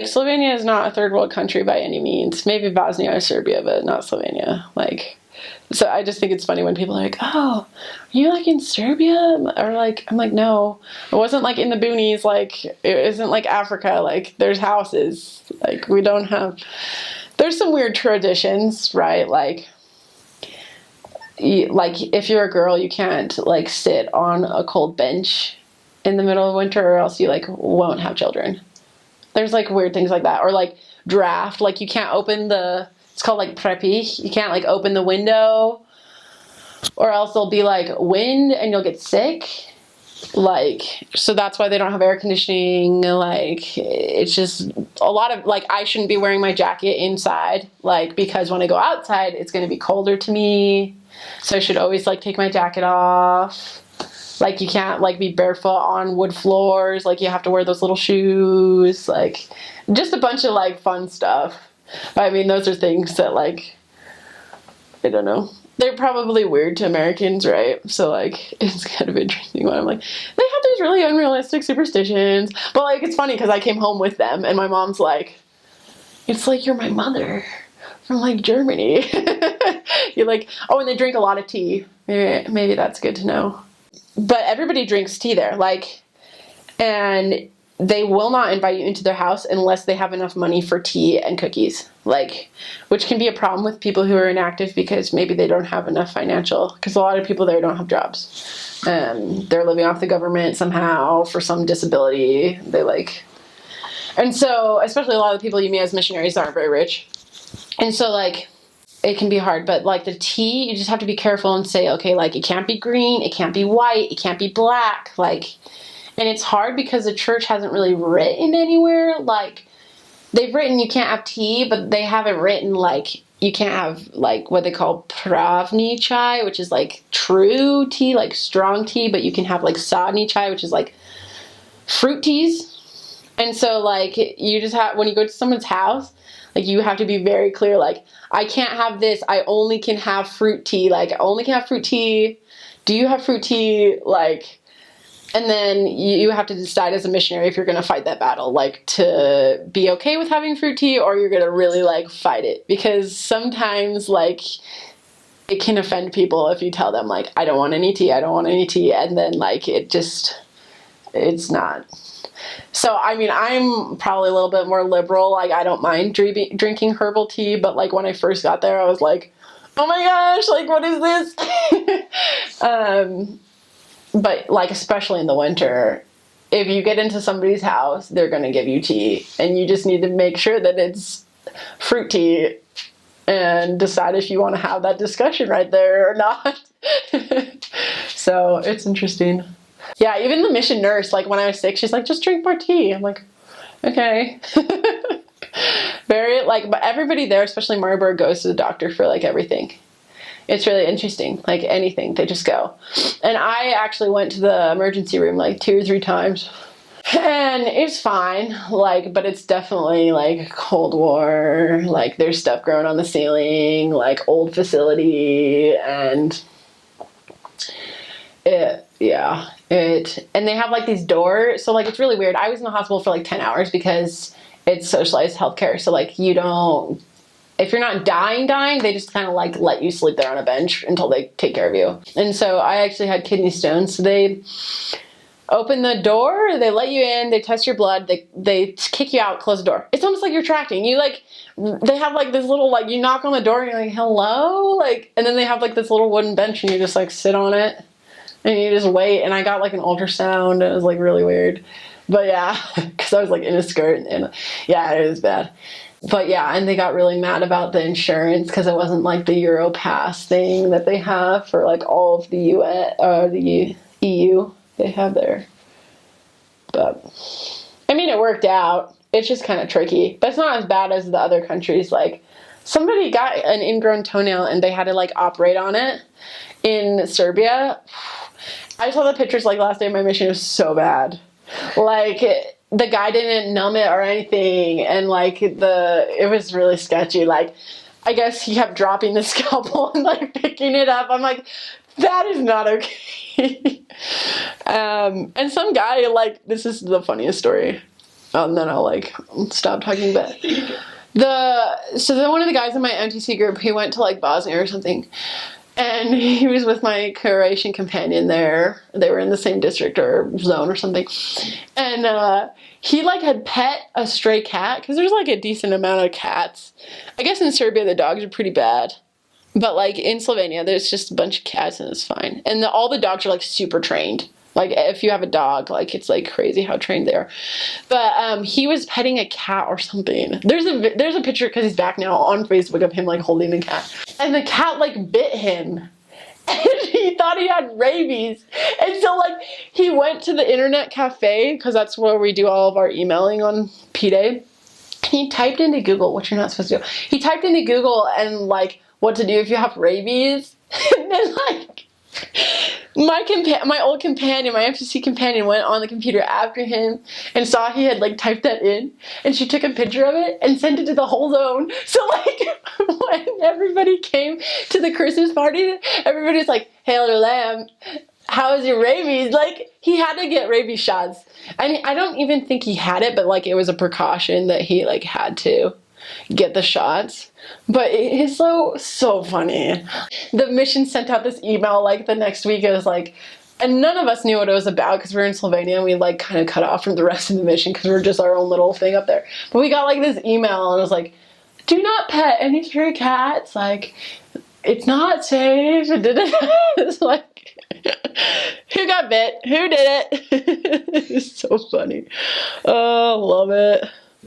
Slovenia is not a third world country by any means. Maybe Bosnia or Serbia, but not Slovenia. Like, so I just think it's funny when people are like, "Oh, are you like in Serbia?" Or like, I'm like, "No, it wasn't like in the boonies. Like, it isn't like Africa. Like, there's houses. Like, we don't have. There's some weird traditions, right? Like if you're a girl, you can't like sit on a cold bench in the middle of winter, or else you like won't have children. There's like weird things like that, or like draft. Like you can't open the. It's called like preppy. You can't like open the window, or else there'll be like wind and you'll get sick. Like, so that's why they don't have air conditioning. Like, it's just a lot of like, I shouldn't be wearing my jacket inside, like, because when I go outside, it's going to be colder to me. So I should always like take my jacket off. Like, you can't like be barefoot on wood floors. Like, you have to wear those little shoes. Like, just a bunch of like fun stuff. But I mean, those are things that like, I don't know. They're probably weird to Americans, right? So, like, it's kind of interesting when I'm like, they have these really unrealistic superstitions. But, like, it's funny because I came home with them, and my mom's like, it's like you're my mother from, like, Germany. You're like, oh, and they drink a lot of tea. Maybe that's good to know. But everybody drinks tea there, like, and they will not invite you into their house unless they have enough money for tea and cookies, like, which can be a problem with people who are inactive because maybe they don't have enough financial, because a lot of people there don't have jobs. They're living off the government somehow for some disability. They like, and so, especially a lot of the people you meet as missionaries aren't very rich. And so, like, it can be hard, but like the tea, you just have to be careful and say, okay, like, it can't be green, it can't be white, it can't be black, like. And it's hard because the church hasn't really written anywhere. Like, they've written you can't have tea, but they haven't written, like, you can't have, like, what they call pravni chai, which is, like, true tea, like, strong tea. But you can have, like, sadni chai, which is, like, fruit teas. And so, like, you just have, when you go to someone's house, like, you have to be very clear, like, I can't have this. I only can have fruit tea. Like, I only can have fruit tea. Do you have fruit tea? Like... And then you have to decide as a missionary if you're going to fight that battle, like, to be okay with having fruit tea, or you're going to really, like, fight it. Because sometimes, like, it can offend people if you tell them, like, I don't want any tea, I don't want any tea. And then, like, it's not. So, I mean, I'm probably a little bit more liberal. Like, I don't mind drinking herbal tea. But, like, when I first got there, I was like, oh my gosh, like, what is this? But, like, especially in the winter, if you get into somebody's house, they're going to give you tea. And you just need to make sure that it's fruit tea and decide if you want to have that discussion right there or not. So, it's interesting. Yeah, even the mission nurse, like, when I was sick, she's like, just drink more tea. I'm like, okay. Very, like, but everybody there, especially Marburg, goes to the doctor for, like, everything. It's really interesting. Like, anything, they just go. And I actually went to the emergency room like 2 or 3 times. And it's fine, like, but it's definitely like Cold War. Like, there's stuff growing on the ceiling, like old facility, and and they have like these doors. So, like, it's really weird. I was in the hospital for like 10 hours because it's socialized healthcare. So, like, you don't, if you're not dying, they just kind of like let you sleep there on a bench until they take care of you. And so I actually had kidney stones. So they open the door, they let you in, they test your blood, they kick you out, close the door. It's almost like you're tracking. You like, they have like this little, like, you knock on the door and you're like, hello? Like, and then they have like this little wooden bench and you just like sit on it and you just wait. And I got like an ultrasound. It was like really weird. But yeah, because I was like in a skirt and yeah, it was bad. But yeah, and they got really mad about the insurance because it wasn't like the Europass thing that they have for like all of the US or the EU they have there. But I mean, it worked out. It's just kind of tricky, but it's not as bad as the other countries. Like, somebody got an ingrown toenail and they had to like operate on it in Serbia. I saw the pictures like last day of my mission. It was so bad. Like, the guy didn't numb it or anything, and like it was really sketchy. Like, I guess he kept dropping the scalpel and like picking it up. I'm like, that is not okay. And some guy, like, this is the funniest story. And then I'll like stop talking. But then one of the guys in my MTC group, he went to like Bosnia or something, and he was with my Croatian companion there. They were in the same district or zone or something, and he like had pet a stray cat because there's like a decent amount of cats. I guess in Serbia the dogs are pretty bad. But, like, in Slovenia, there's just a bunch of cats and it's fine. And all the dogs are, like, super trained. Like, if you have a dog, like, it's, like, crazy how trained they are. But he was petting a cat or something. There's a picture, because he's back now, on Facebook of him, like, holding the cat. And the cat, like, bit him. And he thought he had rabies. And so, like, he went to the internet cafe, because that's where we do all of our emailing on P-Day. He typed into Google, which you're not supposed to do. He typed into Google and, like, what to do if you have rabies. And then, like, my old companion, my MCC companion, went on the computer after him and saw he had, like, typed that in. And she took a picture of it and sent it to the whole zone. So, like, when everybody came to the Christmas party, everybody was like, "Hail to Lamb, how is your rabies?" Like, he had to get rabies shots. I don't even think he had it, but, like, it was a precaution that he, like, had to get the shots. But it is so funny. The mission sent out this email like the next week. It was like, and none of us knew what it was about because we were in Slovenia and we like kind of cut off from the rest of the mission because we are just our own little thing up there. But we got like this email and it was like, "Do not pet any stray cats. Like, it's not safe." It's like, who got bit? Who did it? It's so funny. Oh, love it.